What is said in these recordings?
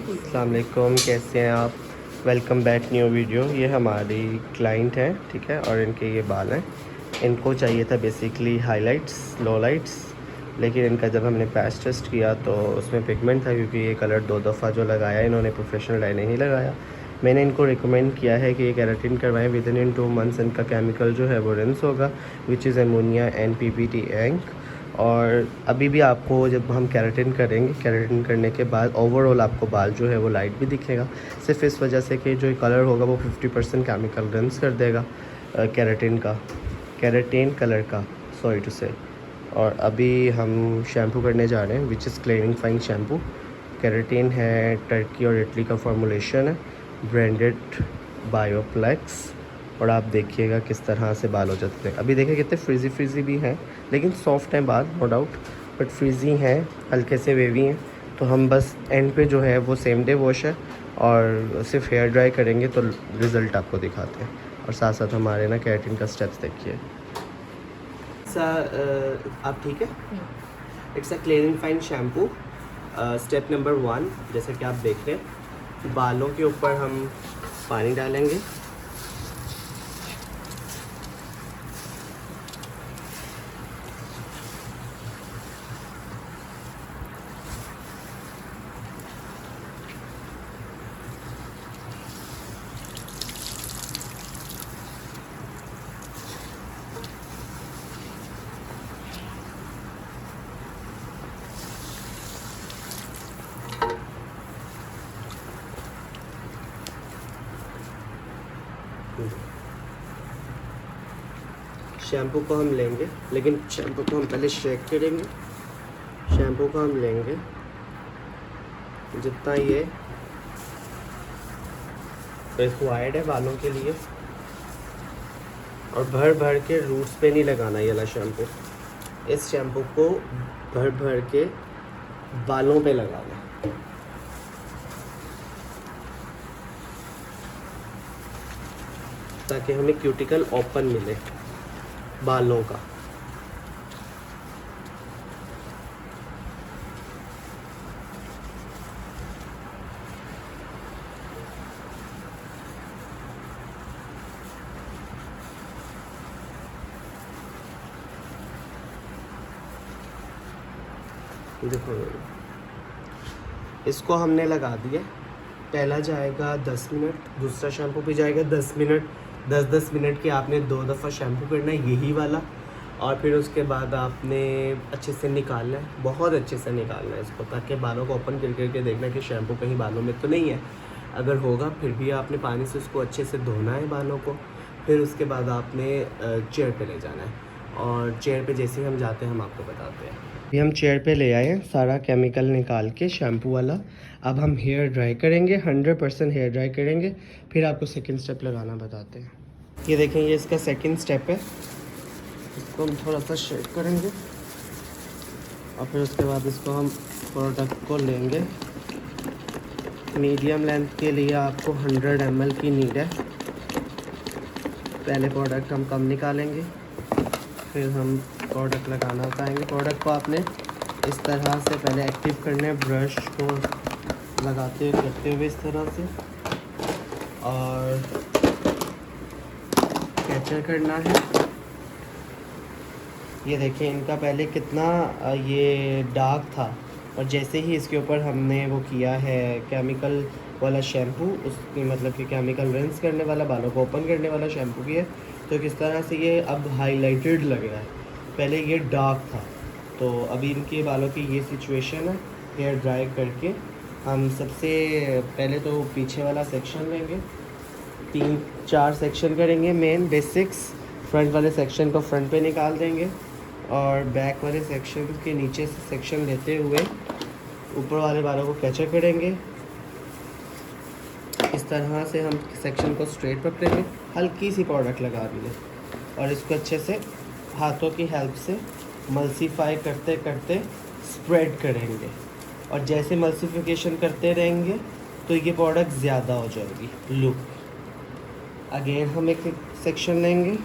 अस्सलाम वालेकुम, कैसे हैं आप। Welcome back new video. ये हमारी क्लाइंट है, ठीक है, और इनके ये बाल हैं। इनको चाहिए था बेसिकली हाइलाइट्स, लो लाइट्स, लेकिन इनका जब हमने पैच टेस्ट किया तो उसमें पिगमेंट था, क्योंकि ये कलर 2 दफ़ा जो लगाया इन्होंने प्रोफेशनल डाई नहीं लगाया। मैंने इनको रिकमेंड किया है कि ये केराटिन करवाएं। विद इन 2 मंथ्स इनका केमिकल जो है वो रिंस होगा, which is ammonia and PPT एंक। और अभी भी आपको जब हम केराटिन करेंगे, केराटिन करने के बाद ओवरऑल आपको बाल जो है वो लाइट भी दिखेगा, सिर्फ इस वजह से कि जो कलर होगा वो 50% केमिकल रिंस कर देगा केराटिन का, केराटिन कलर का, सॉरी टू से। और अभी हम शैम्पू करने जा रहे हैं, which is cleaning fine shampoo. Keratin है, टर्की और इटली का फॉर्मूलेशन है, ब्रांडेड बायोप्लेक्स। और आप देखिएगा किस तरह से बाल हो जाते हैं। अभी देखिए कितने फ्रीज़ी भी हैं, लेकिन सॉफ्ट हैं बाल, नो डाउट, बट फ्रीज़ी हैं, हल्के से वेवी हैं। तो हम बस एंड पे जो है वो सेम डे वॉश है, और सिर्फ हेयर ड्राई करेंगे तो रिज़ल्ट आपको दिखाते हैं। और साथ साथ हमारे ना केराटिन का स्टेप्स देखिए। आप ठीक है? It's a cleaning fine shampoo. Step number 1, जैसे कि आप देख रहे हैं, बालों के ऊपर हम पानी डालेंगे। शैम्पू को हम लेंगे, लेकिन शैम्पू को हम पहले शेक करेंगे। शैम्पू को हम लेंगे जितना ये रिक्वायर्ड है बालों के लिए, और भर भर के रूट्स पे नहीं लगाना ये वाला शैम्पू। इस शैम्पू को भर भर के बालों पे लगाना, ताकि हमें क्यूटिकल ओपन मिले बालों का। देखो इसको हमने लगा दिया। पहला जाएगा 10 मिनट, दूसरा शैम्पू भी जाएगा 10 मिनट। 10-10 मिनट के आपने 2 दफ़ा शैम्पू करना है, यही वाला। और फिर उसके बाद आपने अच्छे से निकालना है, बहुत अच्छे से निकालना है इसको, ताकि बालों को ओपन करके देखना कि शैम्पू कहीं बालों में तो नहीं है। अगर होगा फिर भी आपने पानी से उसको अच्छे से धोना है बालों को। फिर उसके बाद आपने चेयर पे ले जाना है, और चेयर पे जैसे ही हम जाते हैं हम आपको बताते हैं। अभी हम चेयर पे ले आए हैं सारा केमिकल निकाल के शैम्पू वाला। अब हम हेयर ड्राई करेंगे, 100% हेयर ड्राई करेंगे, फिर आपको सेकंड स्टेप लगाना बताते हैं। ये देखें, ये इसका सेकंड स्टेप है। इसको हम थोड़ा सा शेक करेंगे, और फिर उसके बाद इसको हम प्रोडक्ट को लेंगे। मीडियम लेंथ के लिए आपको 100 ml की नीड है। पहले प्रोडक्ट हम कम निकालेंगे, फिर हम प्रोडक्ट लगाना बताएंगे। प्रोडक्ट को आपने इस तरह से पहले एक्टिव करना है, ब्रश को लगाते करते हुए इस तरह से, और कैचर करना है। ये देखिए इनका पहले कितना ये डार्क था, और जैसे ही इसके ऊपर हमने वो किया है केमिकल वाला शैम्पू, उसकी मतलब कि केमिकल रिंस करने वाला, बालों को ओपन करने वाला शैम्पू किया, तो किस तरह से ये अब हाईलाइटेड लग रहा है। पहले ये डार्क था। तो अभी इनके बालों की ये सिचुएशन है। हेयर ड्राई करके हम सबसे पहले तो पीछे वाला सेक्शन लेंगे, 3-4 सेक्शन करेंगे मेन बेसिक्स। फ्रंट वाले सेक्शन को फ्रंट पे निकाल देंगे, और बैक वाले सेक्शन के नीचे से सेक्शन लेते हुए ऊपर वाले बालों को कैचर करेंगे। इस तरह से हम सेक्शन को स्ट्रेट पकड़ेंगे, हल्की सी प्रोडक्ट लगा देंगे, और इसको अच्छे से हाथों की हेल्प से मल्सीफाई करते करते स्प्रेड करेंगे। और जैसे मल्सीफिकेशन करते रहेंगे तो ये प्रोडक्ट ज़्यादा हो जाएगी लुक। अगेन हम एक सेक्शन लेंगे,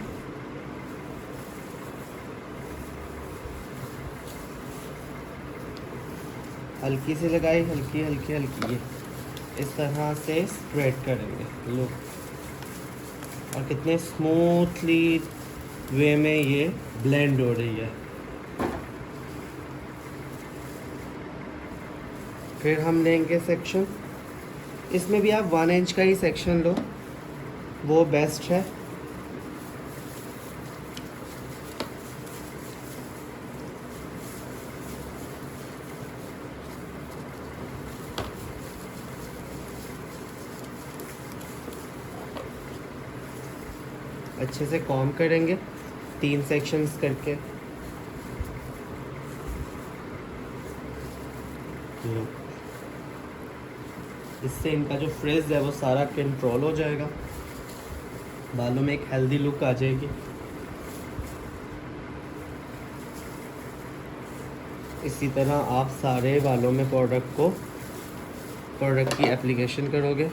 हल्की से लगाई, हल्की हल्की हल्की, ये इस तरह से स्प्रेड करेंगे। लुक, और कितने स्मूथली वे में ये ब्लेंड हो रही है। फिर हम लेंगे सेक्शन, इसमें भी आप 1 इंच का ही सेक्शन लो, वो बेस्ट है। अच्छे से कॉम्ब करेंगे 3 सेक्शंस करके। इससे इनका जो फ्रिज है वो सारा कंट्रोल हो जाएगा, बालों में एक हेल्दी लुक आ जाएगी। इसी तरह आप सारे बालों में प्रोडक्ट की एप्लीकेशन करोगे।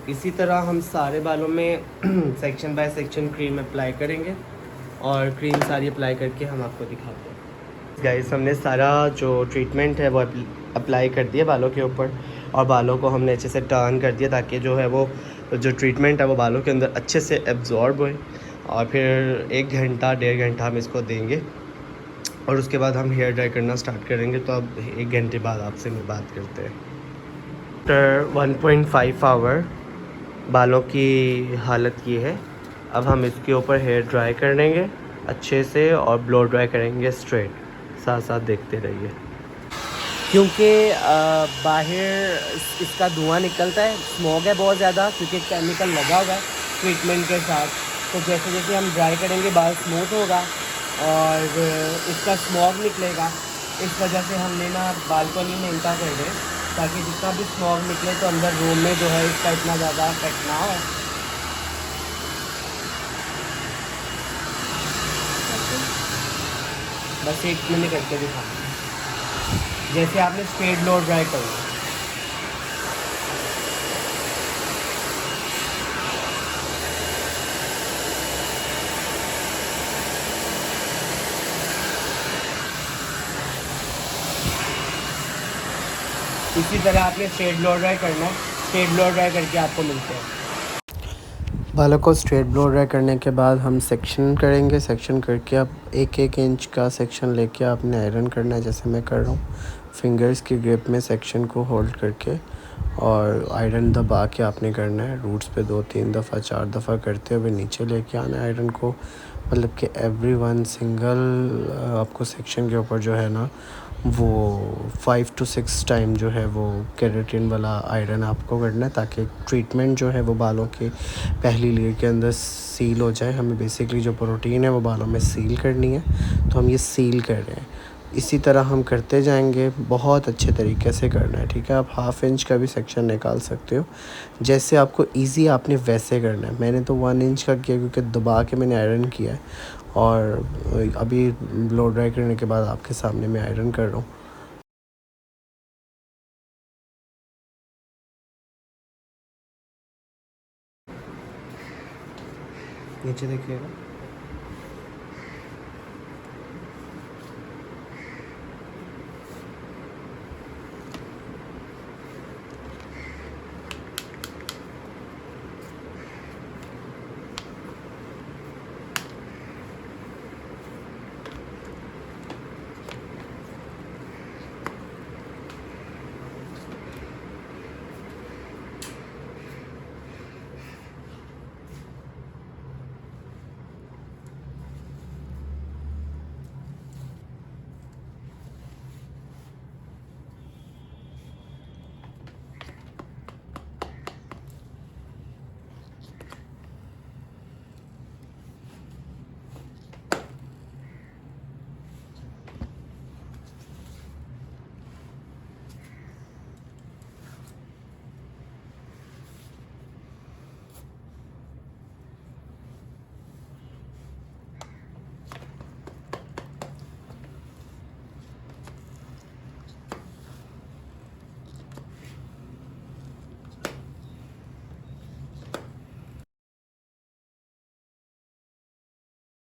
इसी तरह हम सारे बालों में section by section cream apply करेंगे, और क्रीम सारी अप्लाई करके हम आपको दिखाते हैं। गाइस, हमने सारा जो ट्रीटमेंट है वो अप्लाई कर दिया बालों के ऊपर, और बालों को हमने अच्छे से टर्न कर दिया ताकि जो है वो जो ट्रीटमेंट है वो बालों के अंदर अच्छे से एब्जॉर्ब होए। और फिर 1 घंटा 1.5 घंटा हम इसको देंगे, और उसके बाद हम हेयर ड्राई करना स्टार्ट करेंगे। तो अब 1 घंटे बाद आपसे मैं बात करते हैं। आफ्टर 1.5 आवर बालों की हालत ये है। अब हम इसके ऊपर हेयर ड्राई कर लेंगे अच्छे से, और ब्लो ड्राई करेंगे स्ट्रेट। साथ साथ देखते रहिए। क्योंकि बाहर इसका धुआं निकलता है, स्मोक है बहुत ज़्यादा, क्योंकि केमिकल लगा हुआ है ट्रीटमेंट के साथ। तो जैसे जैसे हम ड्राई करेंगे बाल स्मूथ होगा और इसका स्मोक निकलेगा। इस वजह से हमने ना बालकनी में इनका कर दें, ताकि जितना भी स्मोक निकले तो अंदर रूम में जो है इसका इतना ज़्यादा इफेक्ट ना हो। बस 1 मिनट करके दिखाना, जैसे आपने स्ट्रेट ब्लो ड्राई करो। इसी तरह आपने स्ट्रेट ब्लो ड्राई करना है। स्ट्रेट ब्लो ड्राई करके आपको मिलते हैं। बालों को स्ट्रेट ब्लो ड्राई करने के बाद हम सेक्शन करेंगे। सेक्शन करके आप 1-1 इंच का सेक्शन लेके आपने आयरन करना है, जैसे मैं कर रहा हूँ। फिंगर्स की ग्रिप में सेक्शन को होल्ड करके और आयरन दबा के आपने करना है। रूट्स पे 2-3 दफ़ा 4 दफ़ा करते हुए नीचे लेके आना है आयरन को। मतलब कि एवरी वन सिंगल आपको सेक्शन के ऊपर जो है ना वो 5 to 6 टाइम जो है वो केराटिन वाला आयरन आपको करना है, ताकि ट्रीटमेंट जो है वो बालों की पहली लेयर के अंदर सील हो जाए। हमें बेसिकली जो प्रोटीन है वो बालों में सील करनी है, तो हम ये सील कर रहे हैं। इसी तरह हम करते जाएंगे, बहुत अच्छे तरीके से करना है, ठीक है। आप 1/2 इंच का भी सेक्शन निकाल सकते हो, जैसे आपको इजी आपने वैसे करना है। मैंने तो 1 इंच का किया क्योंकि दबा के मैंने आयरन किया है, और अभी ब्लो ड्राई करने के बाद आपके सामने मैं आयरन कर रहा हूँ। नीचे देखिएगा,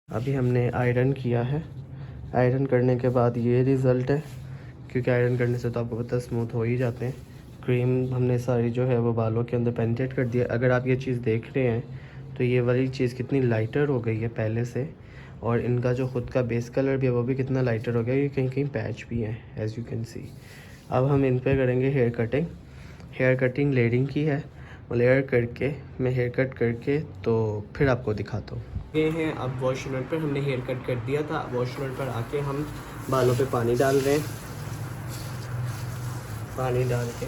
अभी हमने आयरन किया है। आयरन करने के बाद ये रिज़ल्ट है, क्योंकि आयरन करने से तो आपको पता है स्मूथ हो ही जाते हैं। क्रीम हमने सारी जो है वो बालों के अंदर पेनिट्रेट कर दिया। अगर आप ये चीज़ देख रहे हैं तो ये वाली चीज़ कितनी लाइटर हो गई है पहले से, और इनका जो ख़ुद का बेस कलर भी है वो भी कितना लाइटर हो गया। ये कहीं कहीं पैच भी है, एज़ यू कैन सी। अब हम इन पर करेंगे hair cutting. Hair cutting layering की है, और लेयर करके मैं हेयर कट करके तो फिर आपको दिखाता हूँ। ये हैं अब वॉश यूनिट पर, हमने हेयर कट कर दिया था। वॉश यूनिट पर आके हम बालों पे पानी डाल रहे हैं। पानी डाल के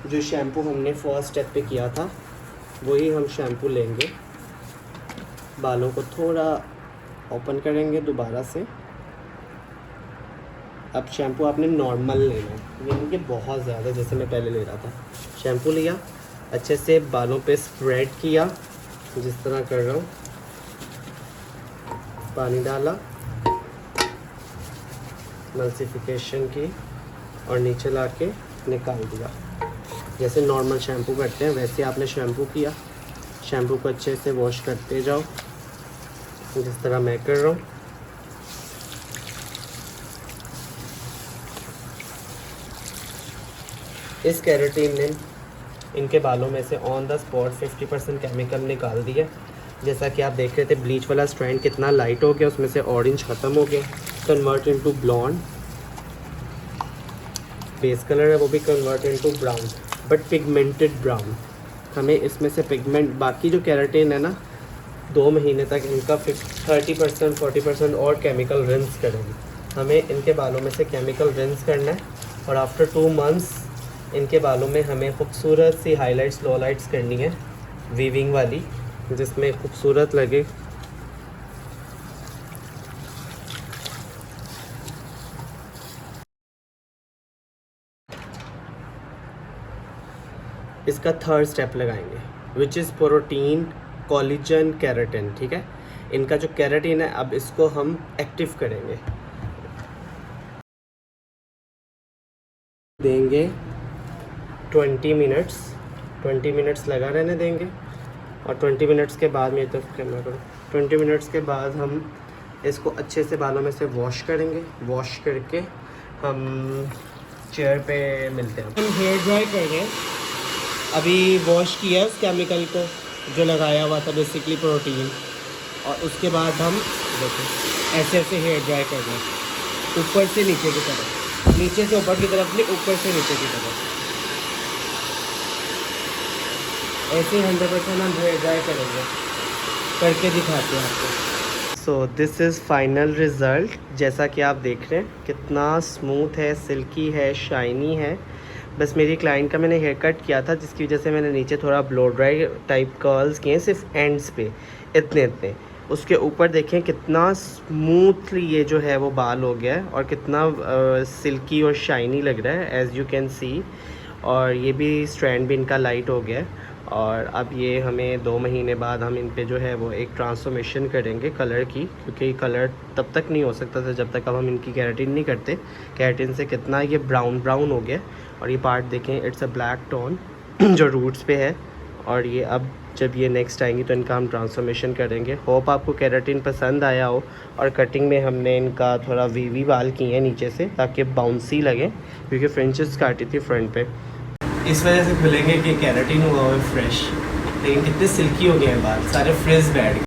जो शैम्पू हमने फर्स्ट स्टेप पे किया था वही हम शैम्पू लेंगे, बालों को थोड़ा ओपन करेंगे दोबारा से। अब शैम्पू आपने नॉर्मल लेना है, यानी कि बहुत ज़्यादा जैसे मैं पहले ले रहा था। शैम्पू लिया, अच्छे से बालों पे स्प्रेड किया, जिस तरह कर रहा हूँ। पानी डाला, मल्सिफिकेशन की, और नीचे ला के निकाल दिया। जैसे नॉर्मल शैम्पू करते हैं वैसे आपने शैम्पू किया। शैम्पू को अच्छे से वॉश करते जाओ, जिस तरह मैं कर रहा हूँ। इस केराटिन ने इनके बालों में से ऑन द स्पॉट 50% केमिकल निकाल दिया। जैसा कि आप देख रहे थे ब्लीच वाला स्ट्रैंड कितना लाइट हो गया, उसमें से ऑरेंज ख़त्म हो गया, convert into blonde. Base colour है वो भी convert into brown, but pigmented brown. हमें इसमें से पिगमेंट, बाकी जो केराटिन है ना, 2 महीने तक इनका 30% 40% और केमिकल रिंस करेंगे। हमें इनके बालों में से केमिकल रिंस करना है, और आफ्टर 2 मंथ्स इनके बालों में हमें खूबसूरत सी हाइलाइट्स लो लाइट्स करनी है, वीविंग वाली, जिसमें खूबसूरत लगे। इसका 3rd स्टेप लगाएंगे, which is protein collagen keratin. ठीक है, इनका जो केराटिन है अब इसको हम एक्टिव करेंगे। देंगे 20 मिनट्स लगा रहने देंगे, और 20 मिनट्स के बाद मेरी तरफ कैमरा करो। 20 मिनट्स के बाद हम इसको अच्छे से बालों में से वॉश करेंगे। वॉश करके हम चेयर पे मिलते हैं। हम हेयर ड्राई कर रहे हैं, अभी वॉश किया है उस केमिकल को जो लगाया हुआ था, बेसिकली प्रोटीन, और उसके बाद हम देखो ऐसे ऐसे हेयर ड्राई कर रहे हैं, ऊपर से नीचे की तरफ, नीचे से ऊपर की तरफ नहीं, ऊपर से नीचे की तरफ। ऐसे 100% हम हेयर ड्राई करेंगे, करके दिखाते हैं आपको। So this is final result. जैसा कि आप देख रहे हैं कितना स्मूथ है, सिल्की है, शाइनी है। बस मेरी क्लाइंट का मैंने हेयर कट किया था, जिसकी वजह से मैंने नीचे थोड़ा ब्लो ड्राई टाइप कर्ल्स किए, सिर्फ एंड्स पे इतने इतने। उसके ऊपर देखें कितना स्मूथली ये जो है वो बाल हो गया है और कितना सिल्की और शाइनी लग रहा है, एज़ यू कैन सी। और ये भी स्ट्रैंड भी इनका लाइट हो गया है। और अब ये हमें 2 महीने बाद हम इन पे जो है वो एक ट्रांसफॉर्मेशन करेंगे कलर की, क्योंकि कलर तब तक नहीं हो सकता था जब तक अब हम इनकी केराटिन नहीं करते। केराटिन से कितना ये ब्राउन ब्राउन हो गया। और ये पार्ट देखें, इट्स अ ब्लैक टोन जो रूट्स पे है। और ये अब जब ये नेक्स्ट आएंगी तो इनका हम ट्रांसफॉर्मेशन करेंगे। होप आपको केराटिन पसंद आया हो। और कटिंग में हमने इनका थोड़ा वीवी बाल किए हैं नीचे से, ताकि बाउंसी लगे, क्योंकि फ्रिंचेस काटी थी फ्रंट पे। इस वजह से खुलेंगे कि केराटिन हुआ है फ्रेश, लेकिन कितने सिल्की हो गए हैं बाल, सारे फ्रिज बैठ गए।